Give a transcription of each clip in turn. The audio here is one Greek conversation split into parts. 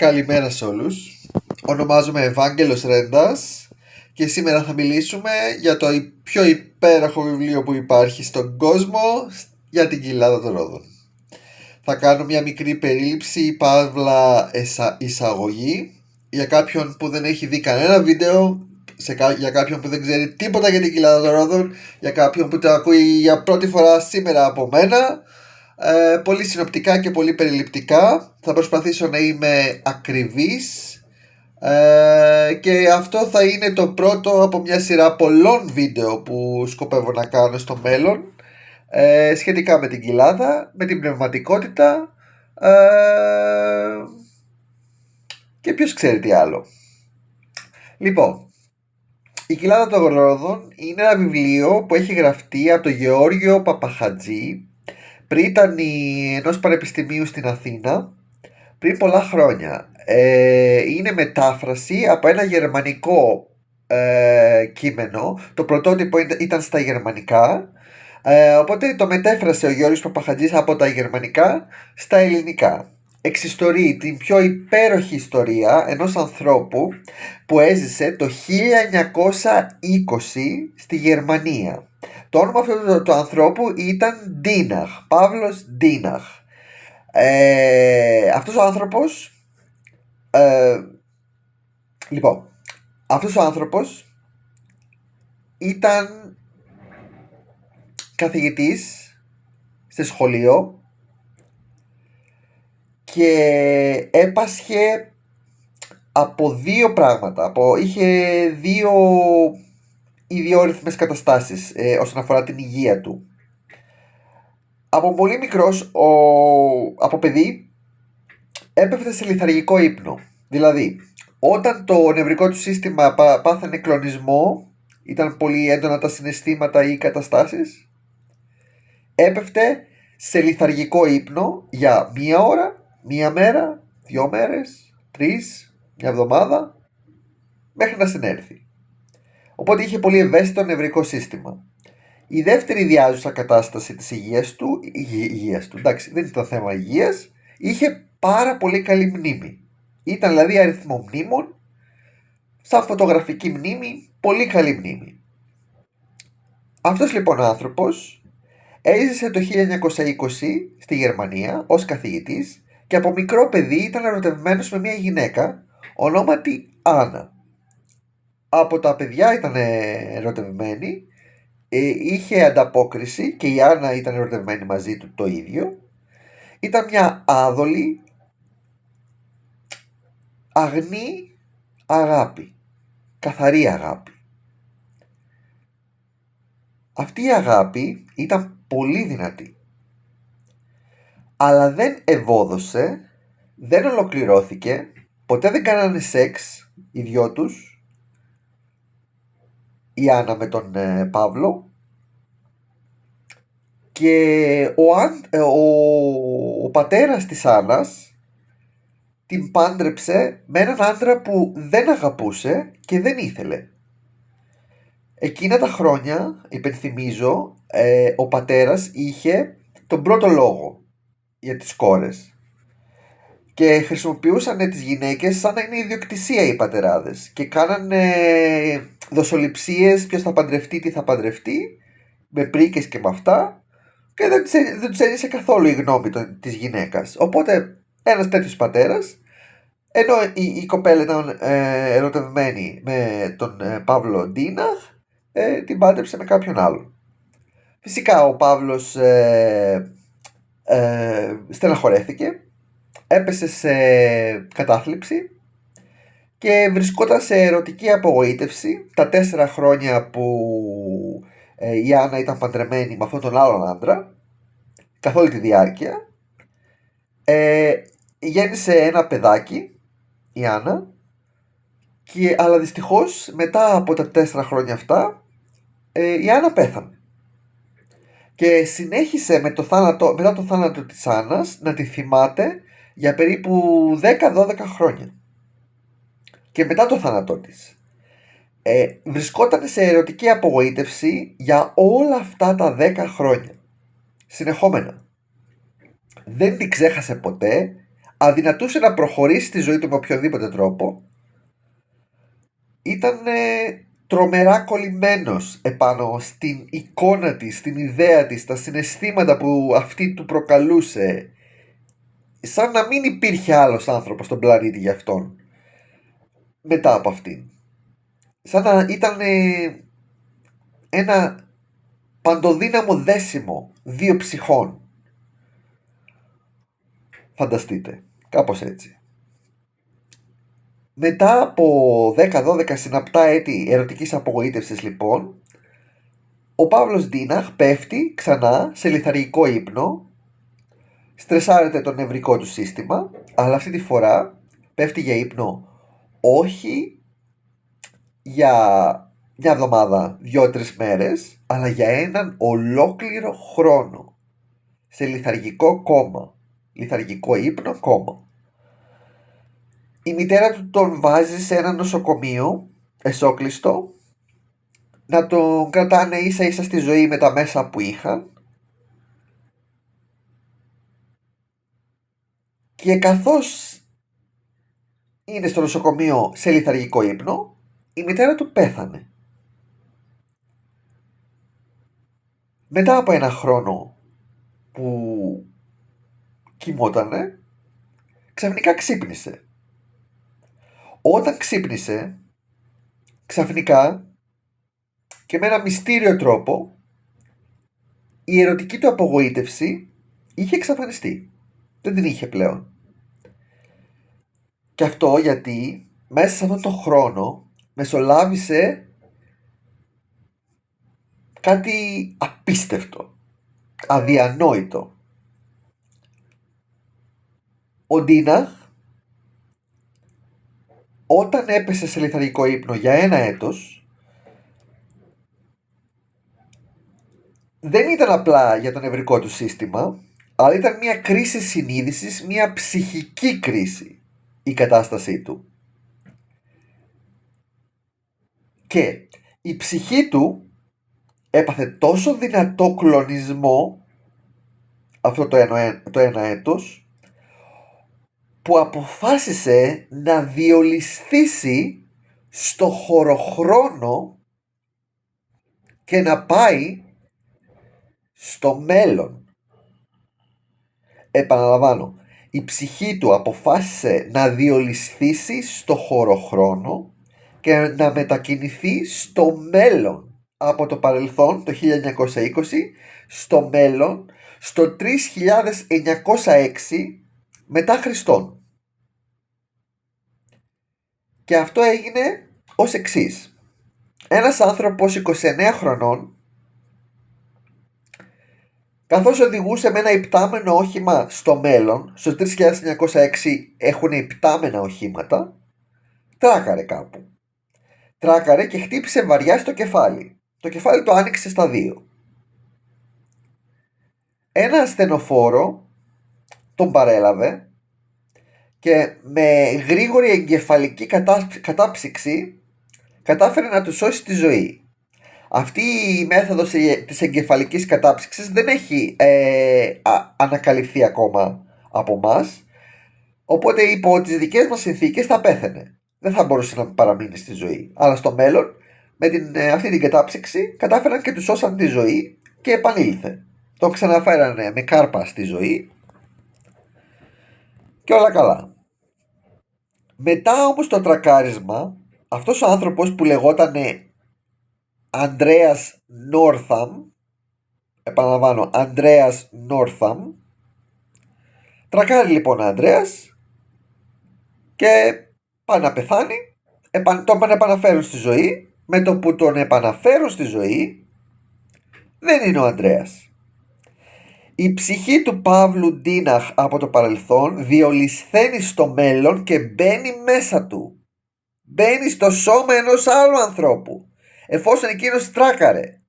Καλημέρα σε όλους. Ονομάζομαι Ευάγγελος Ρέντας και σήμερα θα μιλήσουμε για το πιο υπέροχο βιβλίο που υπάρχει στον κόσμο για την Κοιλάδα των Ρόδων. Θα κάνω μια μικρή περίληψη, παύλα εισαγωγή, για κάποιον που δεν έχει δει κανένα βίντεο, για κάποιον που δεν ξέρει τίποτα για την Κοιλάδα των Ρόδων, για κάποιον που το ακούει για πρώτη φορά σήμερα από μένα. Πολύ συνοπτικά και πολύ περιληπτικά. Θα προσπαθήσω να είμαι ακριβής, και αυτό θα είναι το πρώτο από μια σειρά πολλών βίντεο που σκοπεύω να κάνω στο μέλλον, σχετικά με την Κοιλάδα, με την πνευματικότητα, και ποιος ξέρει τι άλλο. Λοιπόν, η Κοιλάδα των Ρόδων είναι ένα βιβλίο που έχει γραφτεί από τον Γεώργιο Παπαχατζή πριν ήταν ενός πανεπιστημίου στην Αθήνα, πριν πολλά χρόνια. Είναι μετάφραση από ένα γερμανικό κείμενο. Το πρωτότυπο ήταν στα γερμανικά, οπότε το μετέφρασε ο Γιώργος Παπαχατζής από τα γερμανικά στα ελληνικά. Εξιστορεί την πιο υπέροχη ιστορία ενός ανθρώπου που έζησε το 1920 στη Γερμανία. Το όνομα αυτού του ανθρώπου ήταν Ντίναχ, Παύλος Ντίναχ. Αυτός ο άνθρωπος, λοιπόν, αυτός ο άνθρωπος ήταν καθηγητής σε σχολείο και έπασχε από δύο πράγματα. Είχε δύο ιδιόρυθμες καταστάσεις όσον αφορά την υγεία του. Από πολύ μικρός, από παιδί, έπεφτε σε λιθαργικό ύπνο. Δηλαδή, όταν το νευρικό του σύστημα πάθαινε κλονισμό, ήταν πολύ έντονα τα συναισθήματα ή οι καταστάσεις, έπεφτε σε λιθαργικό ύπνο για μία ώρα, μία μέρα, 2 μέρες, 3, μια εβδομάδα, μέχρι να συνέλθει. Οπότε είχε πολύ ευαίσθητο νευρικό σύστημα. Η δεύτερη διάζουσα κατάσταση της υγείας του, εντάξει, δεν ήταν θέμα υγείας, είχε πάρα πολύ καλή μνήμη. Ήταν δηλαδή αριθμό μνήμων, σαν φωτογραφική μνήμη, πολύ καλή μνήμη. Αυτός λοιπόν ο άνθρωπος έζησε το 1920 στη Γερμανία ως καθηγητής και από μικρό παιδί ήταν ερωτευμένος με μια γυναίκα ονόματι Άννα. Από τα παιδιά ήταν ερωτευμένοι, είχε ανταπόκριση και η Άννα ήταν ερωτευμένη μαζί του το ίδιο. Ήταν μια άδολη, αγνή αγάπη, καθαρή αγάπη. Αυτή η αγάπη ήταν πολύ δυνατή, αλλά δεν ευόδωσε, δεν ολοκληρώθηκε, ποτέ δεν κάνανε σεξ οι δυο τους, η Άννα με τον Παύλο, και ο πατέρας της Άννας την πάντρεψε με έναν άντρα που δεν αγαπούσε και δεν ήθελε. Εκείνα τα χρόνια, υπενθυμίζω, ο πατέρας είχε τον πρώτο λόγο για τις κόρες και χρησιμοποιούσαν τις γυναίκες σαν να είναι ιδιοκτησία οι πατεράδες και κάνανε δοσοληψίες, ποιος θα παντρευτεί, τι θα παντρευτεί, με πρίκες και με αυτά, και δεν τους έδειξε καθόλου η γνώμη της γυναίκας. Οπότε ένας τέτοιος πατέρας, ενώ η κοπέλα ήταν ερωτευμένη με τον Παύλο Ντίναχ, την πάντρεψε με κάποιον άλλο. Φυσικά ο Παύλος στεναχωρέθηκε, έπεσε σε κατάθλιψη και βρισκόταν σε ερωτική απογοήτευση τα 4 χρόνια που η Άννα ήταν παντρεμένη με αυτόν τον άλλον άντρα, καθ' όλη τη διάρκεια. Γέννησε ένα παιδάκι η Άννα, αλλά δυστυχώς μετά από τα 4 χρόνια αυτά η Άννα πέθανε και συνέχισε μετά το θάνατο της Άννας να τη θυμάται για περίπου 10-12 χρόνια. Και μετά το θάνατό της βρισκόταν σε ερωτική απογοήτευση για όλα αυτά τα 10 χρόνια συνεχόμενα. Δεν την ξέχασε ποτέ, αδυνατούσε να προχωρήσει στη ζωή του με οποιοδήποτε τρόπο. Ήταν τρομερά κολλημένος επάνω στην εικόνα της, στην ιδέα της, τα συναισθήματα που αυτή του προκαλούσε, σαν να μην υπήρχε άλλος άνθρωπος στον πλανήτη για αυτόν μετά από αυτήν. Σαν να ήταν ένα παντοδύναμο δέσιμο δύο ψυχών. Φανταστείτε, κάπως έτσι. Μετά από 10-12 συναπτά έτη ερωτικής απογοήτευσης λοιπόν, ο Παύλος Ντίναχ πέφτει ξανά σε λιθαργικό ύπνο, στρεσάρεται το νευρικό του σύστημα, αλλά αυτή τη φορά πέφτει για ύπνο όχι για μια εβδομάδα, 2-3 μέρες, αλλά για έναν ολόκληρο χρόνο, σε λιθαργικό κόμμα, λιθαργικό ύπνο κόμμα. Η μητέρα του τον βάζει σε ένα νοσοκομείο εσόκλειστο, να τον κρατάνε ίσα ίσα στη ζωή με τα μέσα που είχαν, και καθώς είναι στο νοσοκομείο σε λιθαργικό ύπνο, η μητέρα του πέθανε. Μετά από ένα χρόνο που κοιμότανε, ξαφνικά ξύπνησε. Όταν ξύπνησε, ξαφνικά και με ένα μυστήριο τρόπο, η ερωτική του απογοήτευση είχε εξαφανιστεί. Δεν την είχε πλέον. Και αυτό γιατί μέσα σε αυτόν τον χρόνο μεσολάβησε κάτι απίστευτο, αδιανόητο. Ο Ντίναχ, όταν έπεσε σε λιθαργικό ύπνο για ένα έτος, δεν ήταν απλά για το νευρικό του σύστημα, αλλά ήταν μια κρίση συνείδησης, μια ψυχική κρίση η κατάστασή του. Και η ψυχή του έπαθε τόσο δυνατό κλονισμό αυτό το ένα έτος, που αποφάσισε να διολισθήσει στο χωροχρόνο και να πάει στο μέλλον. Επαναλαμβάνω, η ψυχή του αποφάσισε να διολισθήσει στο χωροχρόνο και να μετακινηθεί στο μέλλον, από το παρελθόν το 1920 στο μέλλον, στο 3906 μετά Χριστόν. Και αυτό έγινε ως εξής. Ένας άνθρωπος 29 χρονών, καθώς οδηγούσε με ένα υπτάμενο όχημα στο μέλλον, στο 3906 έχουν υπτάμενα οχήματα, τράκαρε κάπου. Τράκαρε και χτύπησε βαριά στο κεφάλι. Το κεφάλι το άνοιξε στα δύο. Ένα ασθενοφόρο τον παρέλαβε και με γρήγορη εγκεφαλική κατάψυξη κατάφερε να του σώσει τη ζωή. Αυτή η μέθοδος της εγκεφαλικής κατάψυξης δεν έχει ανακαλυφθεί ακόμα από μας, οπότε υπό τις δικές μας συνθήκες θα πέθαινε. Δεν θα μπορούσε να παραμείνει στη ζωή. Αλλά στο μέλλον, με αυτή την κατάψυξη, κατάφεραν και του σώσαν τη ζωή και επανήλθε. Το ξαναφέρανε με κάρπα στη ζωή και όλα καλά. Μετά όμως το τρακάρισμα, αυτός ο άνθρωπος που λεγόταν Ανδρέας Νόρθαμ, επαναλαμβάνω, Ανδρέας Νόρθαμ, τρακάρει λοιπόν ο Ανδρέας και πάει να πεθάνει, τον επαναφέρουν στη ζωή. Με το που τον επαναφέρουν στη ζωή, δεν είναι ο Ανδρέας. Η ψυχή του Παύλου Ντίναχ από το παρελθόν διολισθαίνει στο μέλλον και μπαίνει μέσα του. Μπαίνει στο σώμα ενός άλλου ανθρώπου, εφόσον εκείνος τράκαρε.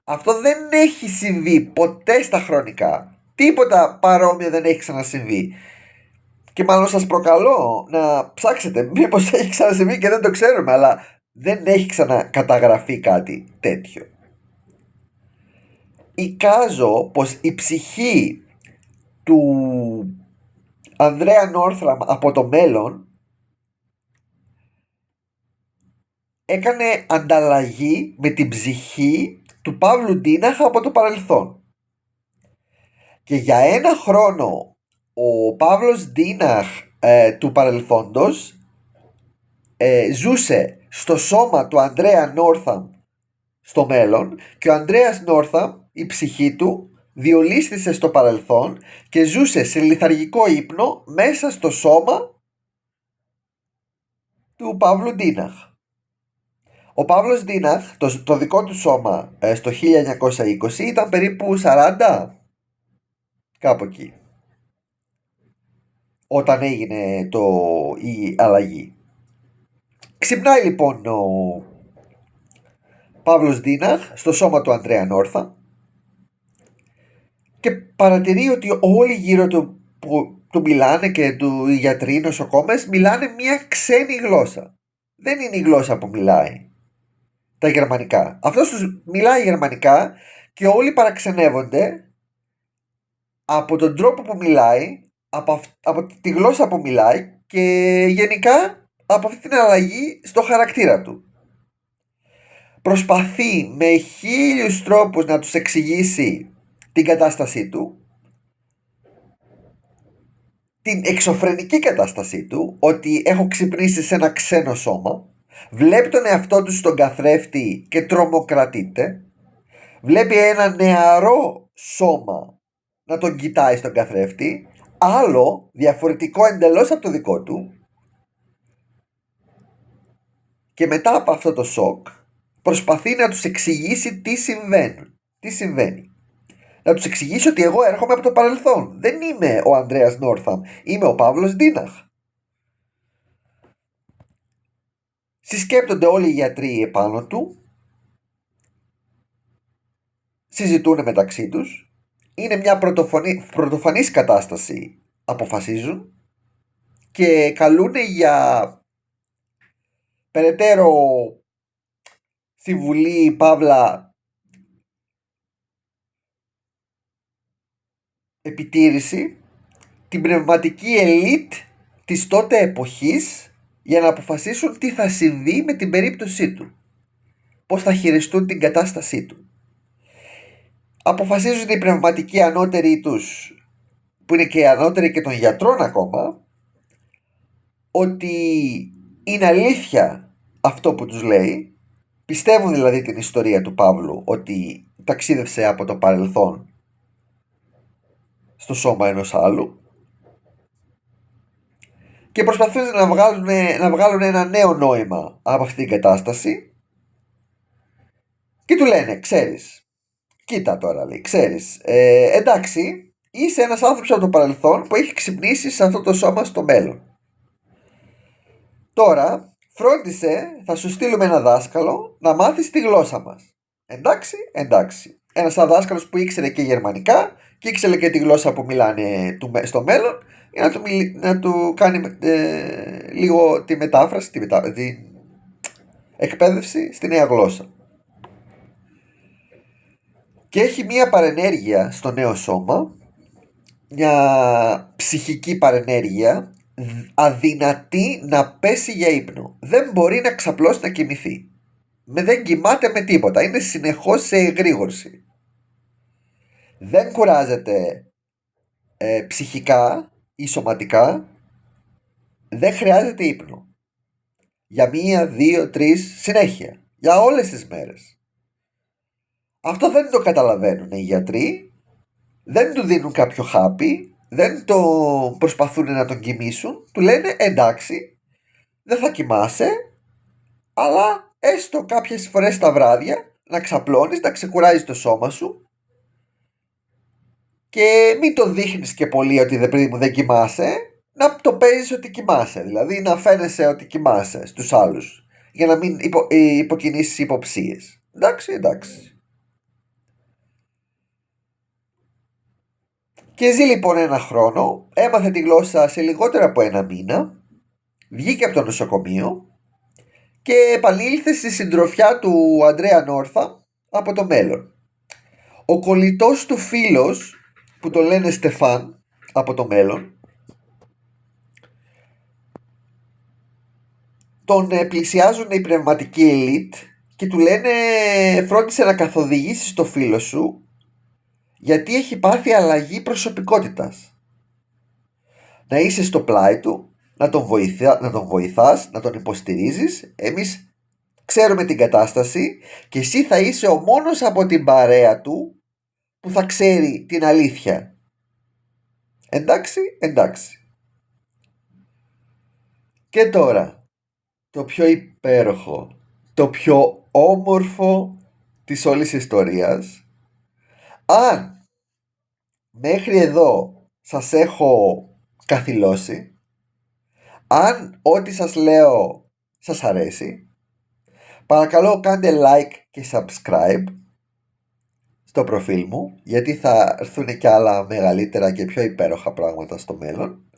Αυτό δεν έχει συμβεί ποτέ στα χρονικά. Τίποτα παρόμοιο δεν έχει ξανασυμβεί. Και μάλλον σας προκαλώ να ψάξετε μήπως έχει ξανασυμβεί και δεν το ξέρουμε, αλλά δεν έχει ξανακαταγραφεί κάτι τέτοιο. Εικάζω πως η ψυχή του Ανδρέα Νόρθραμ από το μέλλον έκανε ανταλλαγή με την ψυχή του Παύλου Ντίναχ από το παρελθόν. Και για ένα χρόνο ο Παύλος Ντίναχ του παρελθόντος ζούσε στο σώμα του Ανδρέα Νόρθαμ στο μέλλον, και ο Ανδρέας Νόρθαμ, η ψυχή του, διολίστησε στο παρελθόν και ζούσε σε λιθαργικό ύπνο μέσα στο σώμα του Παύλου Ντίναχ. Ο Παύλος Ντίναχ, το δικό του σώμα στο 1920 ήταν περίπου 40, κάπου εκεί, όταν έγινε η αλλαγή. Ξυπνάει λοιπόν ο Παύλος Ντίναχ στο σώμα του Ανδρέα Νόρθα και παρατηρεί ότι όλοι γύρω του που του μιλάνε, και οι γιατροί, οι νοσοκόμες, μιλάνε μια ξένη γλώσσα. Δεν είναι η γλώσσα που μιλάει τα γερμανικά. Αυτός τους μιλάει γερμανικά και όλοι παραξενεύονται από τον τρόπο που μιλάει, από τη γλώσσα που μιλάει και γενικά από αυτή την αλλαγή στο χαρακτήρα του. Προσπαθεί με 1000 τρόπους να τους εξηγήσει την κατάστασή του, την εξωφρενική κατάστασή του, ότι έχω ξυπνήσει σε ένα ξένο σώμα. Βλέπει τον εαυτό του στον καθρέφτη και τρομοκρατείται. Βλέπει ένα νεαρό σώμα να τον κοιτάει στον καθρέφτη, άλλο διαφορετικό εντελώς από το δικό του, και μετά από αυτό το σοκ προσπαθεί να τους εξηγήσει τι συμβαίνει. Να τους εξηγήσει ότι εγώ έρχομαι από το παρελθόν. Δεν είμαι ο Ανδρέας Νόρθαμ, είμαι ο Παύλος Ντίναχ. Συσκέπτονται όλοι οι γιατροί επάνω του, συζητούν μεταξύ τους, είναι μια πρωτοφανής κατάσταση, αποφασίζουν και καλούν για περαιτέρω συμβουλή, παύλα επιτήρηση, την πνευματική ελίτ της τότε εποχής, για να αποφασίσουν τι θα συμβεί με την περίπτωσή του, πώς θα χειριστούν την κατάστασή του. Αποφασίζουν οι πνευματικοί ανώτεροι τους, που είναι και οι ανώτεροι και των γιατρών ακόμα, ότι είναι αλήθεια αυτό που τους λέει. Πιστεύουν δηλαδή την ιστορία του Παύλου, ότι ταξίδευσε από το παρελθόν στο σώμα ενός άλλου, και προσπαθούν να βγάλουν ένα νέο νόημα από αυτή την κατάσταση, και του λένε, ξέρεις, κοίτα τώρα, λέει, ξέρεις, εντάξει, είσαι ένας άνθρωπος από το παρελθόν που έχει ξυπνήσει σε αυτό το σώμα στο μέλλον. Τώρα φρόντισε, θα σου στείλουμε ένα δάσκαλο να μάθεις τη γλώσσα μας. Εντάξει. Ένας δάσκαλος που ήξερε και γερμανικά και ήξερε και τη γλώσσα που μιλάνε στο μέλλον, για να του κάνει λίγο τη μετάφραση, την εκπαίδευση στη νέα γλώσσα. Και έχει μία παρενέργεια στο νέο σώμα, μια ψυχική παρενέργεια, αδυνατή να πέσει για ύπνο. Δεν μπορεί να ξαπλώσει, να κοιμηθεί. Δεν κοιμάται με τίποτα, είναι συνεχώς σε εγρήγορση. Δεν κουράζεται ψυχικά ή σωματικά, δεν χρειάζεται ύπνο. Για 1, 2, 3 συνέχεια, για όλες τις μέρες. Αυτό δεν το καταλαβαίνουν οι γιατροί, δεν του δίνουν κάποιο χάπι, δεν το προσπαθούν να τον κοιμήσουν. Του λένε, εντάξει, δεν θα κοιμάσαι, αλλά έστω κάποιες φορές τα βράδια να ξαπλώνεις, να ξεκουράζεις το σώμα σου, και μην το δείχνεις και πολύ ότι δεν κοιμάσαι, να το παίζεις ότι κοιμάσαι, δηλαδή να φαίνεσαι ότι κοιμάσαι στους άλλους, για να μην υποκινήσεις υποψίες. Εντάξει. Και ζει λοιπόν ένα χρόνο, έμαθε τη γλώσσα σε λιγότερο από 1 μήνα, βγήκε από το νοσοκομείο και επανήλθε στη συντροφιά του Ανδρέα Νόρθα από το μέλλον. Ο κολλητός του φίλος, που τον λένε Στεφάν από το μέλλον, τον πλησιάζουν οι πνευματικοί ελίτ και του λένε φρόντισε να καθοδηγήσεις το φίλο σου γιατί έχει πάθει αλλαγή προσωπικότητας. Να είσαι στο πλάι του, να τον βοηθάς, να τον υποστηρίζεις. Εμείς ξέρουμε την κατάσταση και εσύ θα είσαι ο μόνος από την παρέα του που θα ξέρει την αλήθεια. Εντάξει, εντάξει. Και τώρα, το πιο υπέροχο, το πιο όμορφο της όλης ιστορίας. Αν μέχρι εδώ σας έχω καθυλώσει, αν ό,τι σας λέω σας αρέσει, παρακαλώ κάντε like και subscribe στο προφίλ μου, γιατί θα έρθουν και άλλα μεγαλύτερα και πιο υπέροχα πράγματα στο μέλλον.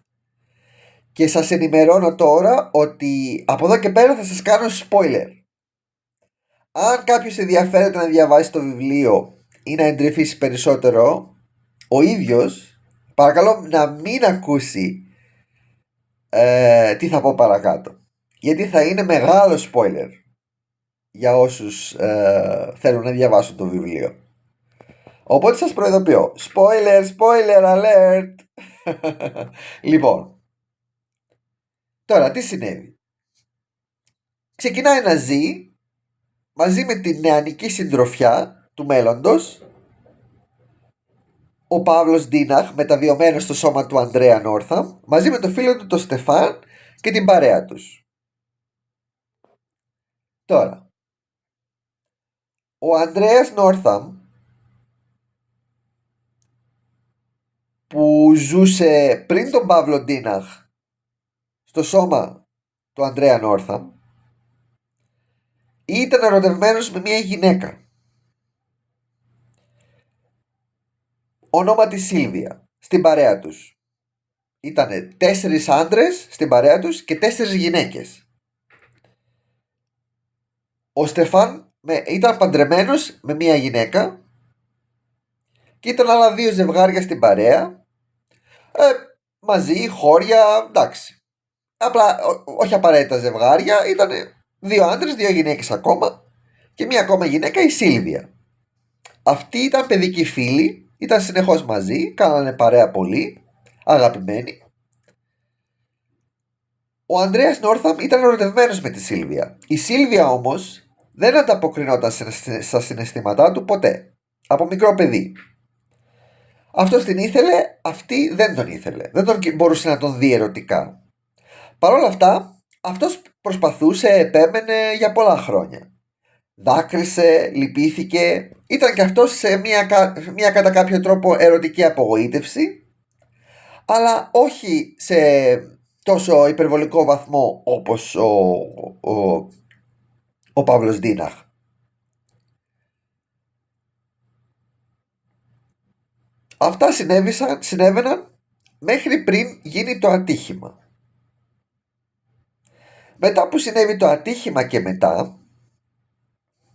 Και σας ενημερώνω τώρα ότι από εδώ και πέρα θα σας κάνω spoiler. Αν κάποιος ενδιαφέρεται να διαβάσει το βιβλίο ή να εντρυφήσει περισσότερο, ο ίδιος, παρακαλώ να μην ακούσει τι θα πω παρακάτω. Γιατί θα είναι μεγάλο spoiler για όσους θέλουν να διαβάσουν το βιβλίο. Οπότε σας προειδοποιώ. Spoiler alert. Λοιπόν, τώρα τι συνέβη. Ξεκινάει να ζει μαζί με την νεανική συντροφιά του μέλλοντος ο Παύλος Ντίναχ, μεταβιωμένος στο σώμα του Ανδρέα Νόρθαμ, μαζί με το φίλο του τον Στεφάν και την παρέα τους. Τώρα, ο Ανδρέας Νόρθαμ, που ζούσε πριν τον Παύλο Ντίναχ στο σώμα του Ανδρέα Νόρθαμ, ήταν ερωτευμένος με μια γυναίκα ονόματι Σίλβια στην παρέα τους. Ήτανε 4 άντρες στην παρέα τους και 4 γυναίκες. Ο Στεφάν ήταν παντρεμένος με μια γυναίκα και ήταν άλλα 2 ζευγάρια στην παρέα, μαζί, χώρια, εντάξει. Απλά όχι απαραίτητα ζευγάρια, ήταν 2 άντρες, 2 γυναίκες ακόμα και μια ακόμα γυναίκα, η Σίλβια. Αυτοί ήταν παιδικοί φίλοι, ήταν συνεχώς μαζί, κάνανε παρέα πολύ, αγαπημένοι. Ο Ανδρέας Νόρθαμ ήταν ερωτευμένος με τη Σίλβια. Η Σίλβια όμως δεν ανταποκρινόταν στα συναισθήματά του ποτέ, από μικρό παιδί. Αυτός την ήθελε, αυτή δεν τον ήθελε, δεν μπορούσε να τον δει ερωτικά. Παρ' όλα αυτά, αυτός προσπαθούσε, επέμενε για πολλά χρόνια. Δάκρυσε, λυπήθηκε, ήταν και αυτός σε μια κατά κάποιο τρόπο ερωτική απογοήτευση, αλλά όχι σε τόσο υπερβολικό βαθμό όπως ο Παύλος Ντίναχ. Αυτά συνέβαιναν μέχρι πριν γίνει το ατύχημα. Μετά που συνέβη το ατύχημα και μετά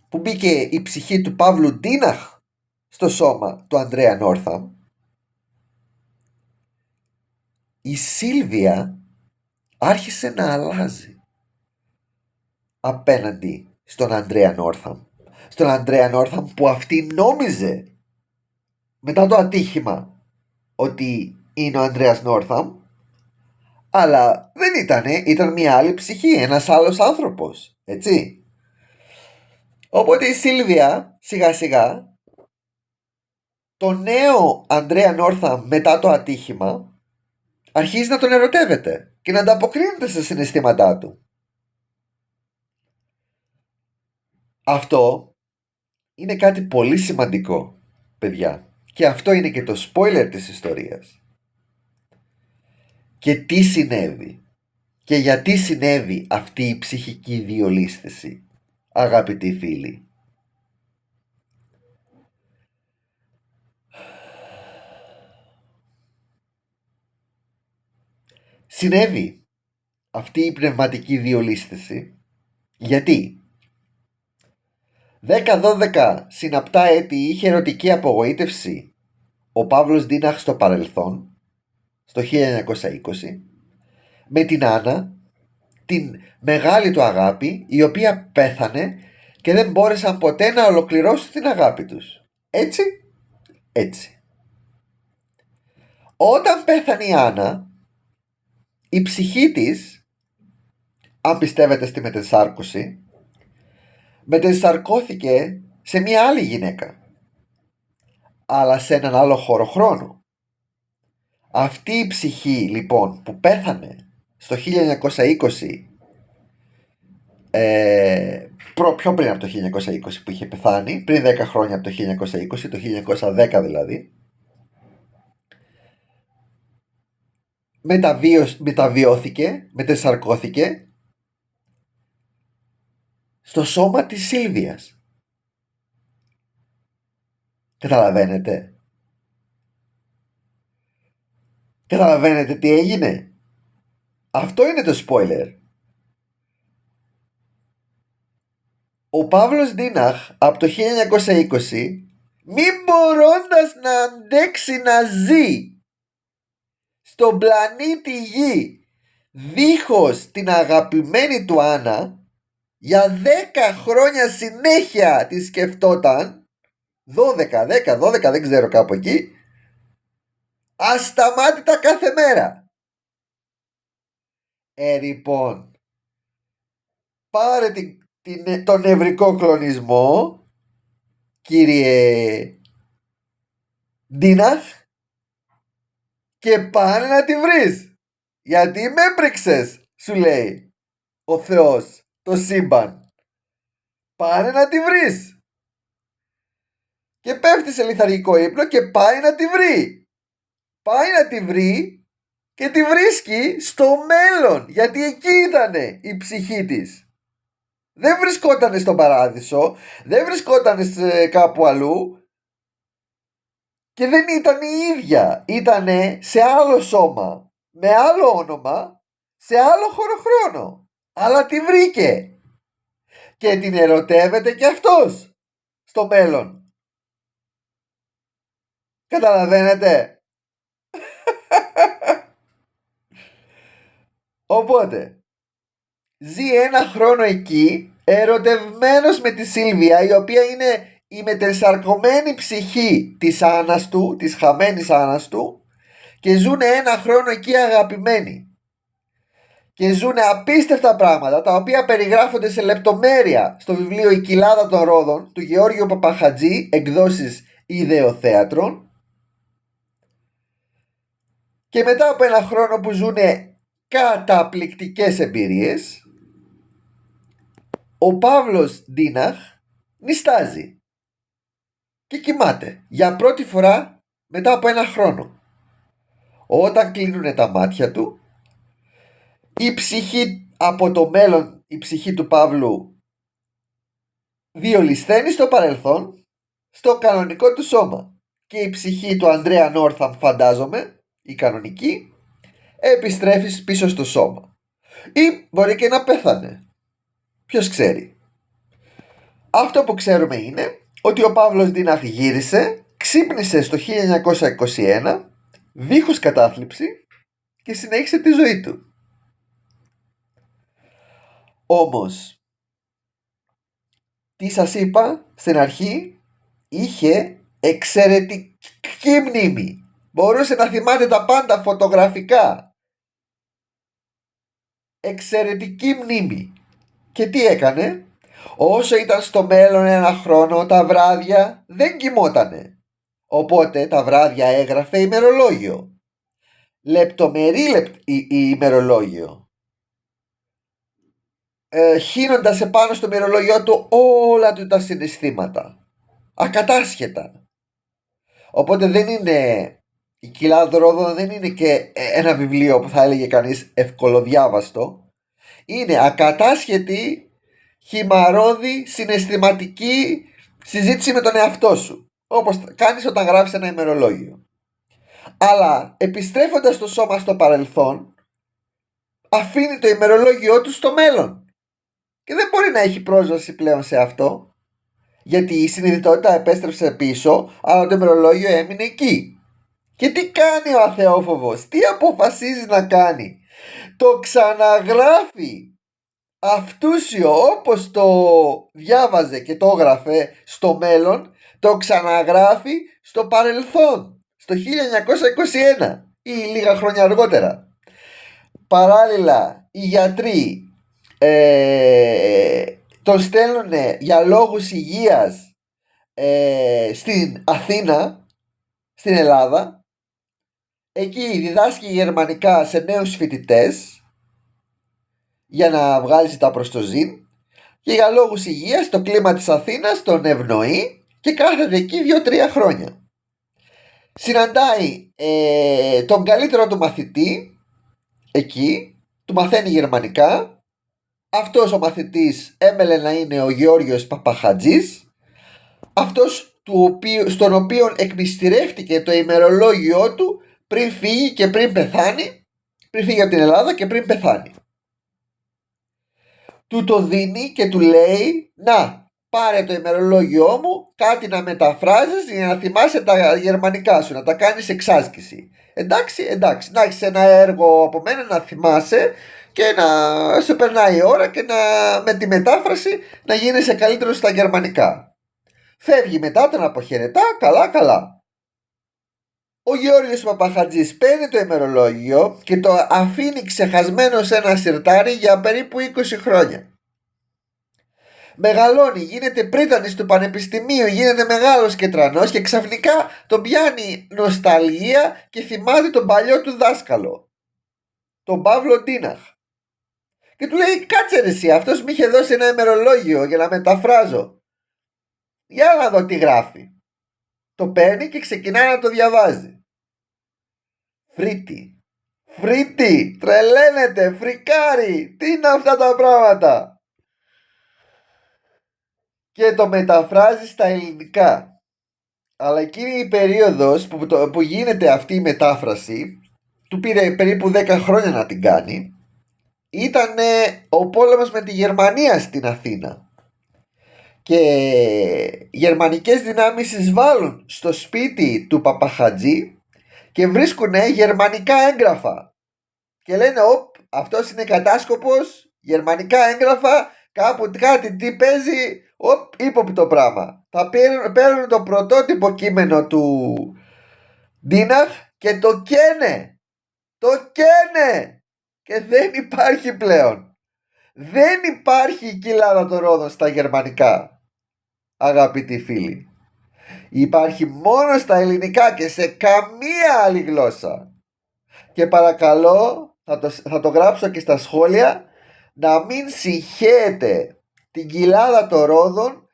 που μπήκε η ψυχή του Παύλου Ντίναχ στο σώμα του Ανδρέα Νόρθαμ, η Σίλβια άρχισε να αλλάζει απέναντι στον Ανδρέα Νόρθαμ. Στον Ανδρέα Νόρθαμ που αυτή νόμιζε μετά το ατύχημα ότι είναι ο Ανδρέας Νόρθαμ, αλλά δεν ήτανε, ήταν μια άλλη ψυχή, ένας άλλος άνθρωπος, έτσι. Οπότε η Σίλβια σιγά σιγά το νέο Ανδρέα Νόρθαμ μετά το ατύχημα αρχίζει να τον ερωτεύεται και να ανταποκρίνεται στα συναισθήματά του. Αυτό είναι κάτι πολύ σημαντικό, παιδιά, και αυτό είναι και το spoiler της ιστορίας. Και τι συνέβη και γιατί συνέβη αυτή η ψυχική διολίσθηση, αγαπητοί φίλοι. Συνέβη αυτή η πνευματική διολίσθηση γιατί 10-12 συναπτά έτη είχε ερωτική απογοήτευση ο Παύλος Ντίναχ στο παρελθόν, στο 1920, με την Άννα, την μεγάλη του αγάπη, η οποία πέθανε και δεν μπόρεσαν ποτέ να ολοκληρώσουν την αγάπη τους. Έτσι, έτσι. Όταν πέθανε η Άννα, η ψυχή της, αν πιστεύετε στη μετεσάρκωση, μετεσαρκώθηκε σε μια άλλη γυναίκα, αλλά σε έναν άλλο χώρο χρόνο. Αυτή η ψυχή λοιπόν που πέθανε στο 1920, πιο πριν από το 1920 που είχε πεθάνει, πριν 10 χρόνια από το 1920, το 1910 δηλαδή, μεταβιώθηκε, μετεσαρκώθηκε στο σώμα της Σίλβιας. Καταλαβαίνετε? Καταλαβαίνετε τι έγινε? Αυτό είναι το spoiler. Ο Παύλος Ντίναχ από το 1920, μην μπορώντας να αντέξει να ζει στον πλανήτη Γη δίχως την αγαπημένη του Άννα, για 10 χρόνια συνέχεια τη σκεφτόταν, 10, 12, δεν ξέρω, κάπου εκεί, ασταμάτητα κάθε μέρα. Λοιπόν, πάρε τον νευρικό κλονισμό, κύριε Ντίναχ, και πάνε να τη βρεις, γιατί με έπρεξες, σου λέει ο Θεός, το σύμπαν. Πάνε να τη βρεις. Και πέφτει σε λιθαργικό ύπνο και πάει να τη βρει. Πάει να τη βρει και τη βρίσκει στο μέλλον, γιατί εκεί ήτανε η ψυχή της. Δεν βρισκότανε στον παράδεισο, δεν βρισκότανε κάπου αλλού και δεν ήταν η ίδια. Ήτανε σε άλλο σώμα, με άλλο όνομα, σε άλλο χωροχρόνο. Αλλά τη βρήκε και την ερωτεύεται και αυτός στο μέλλον. Καταλαβαίνετε? Οπότε ζει ένα χρόνο εκεί, ερωτευμένος με τη Σίλβια, η οποία είναι η μετεσαρκωμένη ψυχή της Άννας του, της χαμένης Άννας του, και ζουνε ένα χρόνο εκεί αγαπημένοι. Και ζουνε απίστευτα πράγματα, τα οποία περιγράφονται σε λεπτομέρεια στο βιβλίο «Η Κοιλάδα των Ρόδων» του Γεώργιου Παπαχατζή, εκδόσεις Ιδεοθέατρων. Και μετά από ένα χρόνο που ζουνε καταπληκτικές εμπειρίες, ο Παύλος Ντίναχ νηστάζει και κοιμάται για πρώτη φορά μετά από ένα χρόνο. Όταν κλείνουνε τα μάτια του, η ψυχή από το μέλλον, η ψυχή του Παύλου, διολυσθένει στο παρελθόν, στο κανονικό του σώμα, και η ψυχή του Ανδρέα Νόρθαμ, φαντάζομαι, η κανονική, επιστρέφει πίσω στο σώμα. Ή μπορεί και να πέθανε. Ποιος ξέρει. Αυτό που ξέρουμε είναι ότι ο Παύλος Ντίναχ γύρισε, ξύπνησε στο 1921, δίχως κατάθλιψη, και συνέχισε τη ζωή του. Όμως, τι σας είπα στην αρχή, είχε εξαιρετική μνήμη. Μπορούσε να θυμάται τα πάντα φωτογραφικά. Εξαιρετική μνήμη. Και τι έκανε? Όσο ήταν στο μέλλον ένα χρόνο, τα βράδια δεν κοιμότανε. Οπότε τα βράδια έγραφε ημερολόγιο. Λεπτομερή ημερολόγιο. Χύνοντας επάνω στο ημερολόγιο του όλα του τα συναισθήματα. Ακατάσχετα. Οπότε δεν είναι, η Κοιλάδα των Ρόδων δεν είναι και ένα βιβλίο που θα έλεγε κανείς ευκολοδιάβαστο. Είναι ακατάσχετη, χυμαρώδη, συναισθηματική συζήτηση με τον εαυτό σου, όπως κάνεις όταν γράφεις ένα ημερολόγιο. Αλλά επιστρέφοντας το σώμα στο παρελθόν, αφήνει το ημερολόγιο του στο μέλλον και δεν μπορεί να έχει πρόσβαση πλέον σε αυτό, γιατί η συνειδητότητα επέστρεψε πίσω, αλλά το ημερολόγιο έμεινε εκεί. Και τι κάνει ο αθεόφοβος? Τι αποφασίζει να κάνει? Το ξαναγράφει αυτούσιο όπως το διάβαζε και το έγραφε στο μέλλον, το ξαναγράφει στο παρελθόν, στο 1921 ή λίγα χρόνια αργότερα. Παράλληλα, οι γιατροί τον στέλνουν για λόγους υγείας στην Αθήνα, στην Ελλάδα. Εκεί διδάσκει γερμανικά σε νέους φοιτητές για να βγάλει τα προστοζήν, και για λόγους υγείας το κλίμα της Αθήνας τον ευνοεί και κάθεται εκεί 2-3 χρόνια. Συναντάει τον καλύτερο του μαθητή εκεί, του μαθαίνει γερμανικά. Αυτός ο μαθητής έμελε να είναι ο Γεώργιος Παπαχατζής, αυτός στον οποίο εκμυστηρεύτηκε το ημερολόγιό του πριν φύγει και πριν πεθάνει, πριν φύγει από την Ελλάδα και πριν πεθάνει. Του το δίνει και του λέει: να, πάρε το ημερολόγιό μου, κάτι να μεταφράζεις για να θυμάσαι τα γερμανικά σου, να τα κάνεις εξάσκηση. Εντάξει, να έχεις ένα έργο από μένα να θυμάσαι και να σε περνάει η ώρα και με τη μετάφραση να γίνεσαι καλύτερος στα γερμανικά. Φεύγει μετά, τον αποχαιρετά, καλά. Ο Γεώργιος Παπαχατζής παίρνει το ημερολόγιο και το αφήνει ξεχασμένο σε ένα σιρτάρι για περίπου 20 χρόνια. Μεγαλώνει, γίνεται πρίτανης του πανεπιστημίου, γίνεται μεγάλος και τρανός και ξαφνικά τον πιάνει νοσταλγία και θυμάται τον παλιό του δάσκαλο, τον Παύλο Ντίναχ. Και του λέει: κάτσε ρε εσύ, αυτός μου είχε δώσει ένα ημερολόγιο για να μεταφράζω. Για να δω τι γράφει. Το παίρνει και ξεκινάει να το διαβάζει. Φρίτη, τρελαίνεται, φρικάρει, τι είναι αυτά τα πράγματα. Και το μεταφράζει στα ελληνικά. Αλλά εκείνη η περίοδος που γίνεται αυτή η μετάφραση, του πήρε περίπου 10 χρόνια να την κάνει, ήταν ο πόλεμος με τη Γερμανία στην Αθήνα. Και γερμανικές δυνάμεις εισβάλλουν στο σπίτι του Παπαχατζή και βρίσκουν γερμανικά έγγραφα. Και λένε: αυτός είναι κατάσκοπος, γερμανικά έγγραφα, κάπου κάτι τι παίζει, ύποπτο πράγμα. Θα παίρνουν το πρωτότυπο κείμενο του Ντίναχ και το καίνε. Και δεν υπάρχει πλέον. Δεν υπάρχει η κοιλάδα των Ρόδων στα γερμανικά, αγαπητοί φίλοι. Υπάρχει μόνο στα ελληνικά και σε καμία άλλη γλώσσα. Και παρακαλώ, θα το γράψω και στα σχόλια, να μην συγχέετε την κοιλάδα των Ρόδων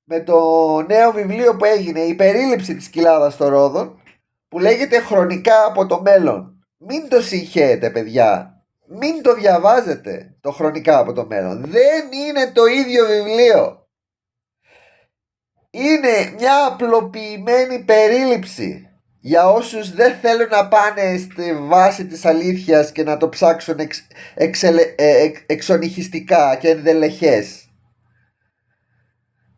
με το νέο βιβλίο που έγινε, η περίληψη της κοιλάδας των Ρόδων, που λέγεται Χρονικά από το μέλλον. Μην το συγχέετε, παιδιά. Μην το διαβάζετε το Χρονικά από το μέλλον. Δεν είναι το ίδιο βιβλίο. Είναι μια απλοποιημένη περίληψη για όσους δεν θέλουν να πάνε στη βάση της αλήθειας και να το ψάξουν εξονυχιστικά και ενδελεχές.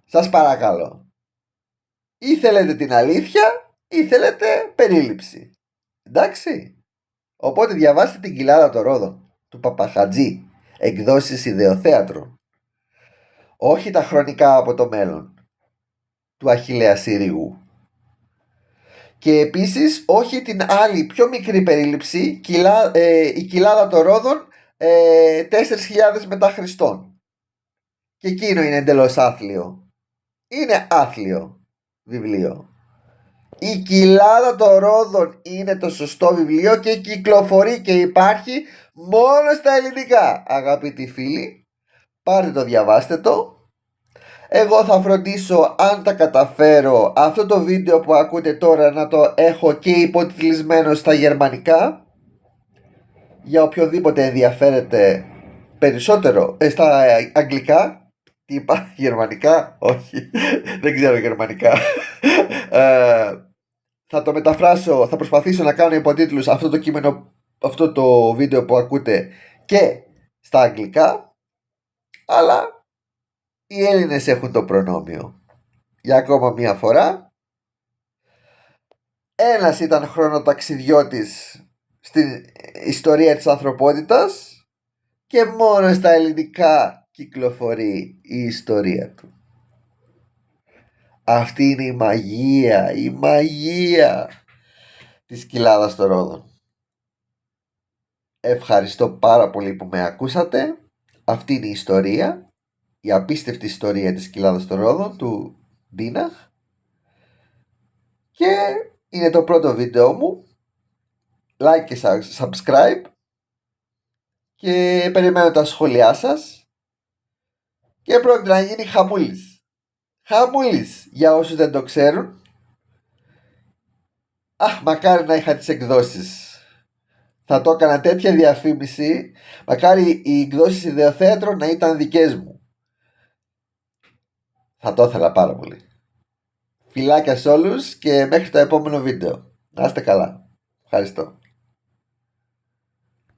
Σας παρακαλώ. Ή θέλετε την αλήθεια ή θέλετε περίληψη. Εντάξει. Οπότε διαβάστε την κοιλάδα των Ρόδων του Παπαχατζή, εκδόσεις Ιδεοθέατρο. Όχι τα Χρονικά από το μέλλον του Αχιλλέα Συριού. Και επίσης όχι την άλλη πιο μικρή περίληψη, η κοιλάδα των Ρόδων 4.000 μετά Χριστόν. Και εκείνο είναι εντελώς άθλιο. Είναι άθλιο βιβλίο. Η κοιλάδα των Ρόδων είναι το σωστό βιβλίο και κυκλοφορεί και υπάρχει μόνο στα ελληνικά. Αγαπητοί φίλοι, πάρτε το, διαβάστε το. Εγώ θα φροντίσω, αν τα καταφέρω, αυτό το βίντεο που ακούτε τώρα να το έχω και υποτιτλισμένο στα γερμανικά, για οποιοδήποτε ενδιαφέρεται περισσότερο. Στα αγγλικά. Τι είπα, γερμανικά? Όχι, δεν ξέρω γερμανικά. Θα το μεταφράσω, θα προσπαθήσω να κάνω υποτίτλους αυτό το κείμενο, αυτό το βίντεο που ακούτε, και στα αγγλικά. Αλλά οι Έλληνες έχουν το προνόμιο. Για ακόμα μία φορά, ένας ήταν χρονοταξιδιώτης στην ιστορία της ανθρωπότητας και μόνο στα ελληνικά κυκλοφορεί η ιστορία του. Αυτή είναι η μαγεία της Κοιλάδας των Ρόδων. Ευχαριστώ πάρα πολύ που με ακούσατε. Αυτή είναι η ιστορία, η απίστευτη ιστορία της Κοιλάδας των Ρόδων, του Ντίναχ. Και είναι το πρώτο βίντεο μου. Like και subscribe. Και περιμένω τα σχόλιά σας. Και πρόκειται να γίνει χαμούλης. Χαμούλης για όσους δεν το ξέρουν. Αχ, μακάρι να είχα τις εκδόσεις. Θα το έκανα τέτοια διαφήμιση. Μακάρι οι εκδόσεις ιδεοθέατρων να ήταν δικές μου. Θα το ήθελα πάρα πολύ. Φιλάκια σε όλους και μέχρι το επόμενο βίντεο. Να είστε καλά. Ευχαριστώ.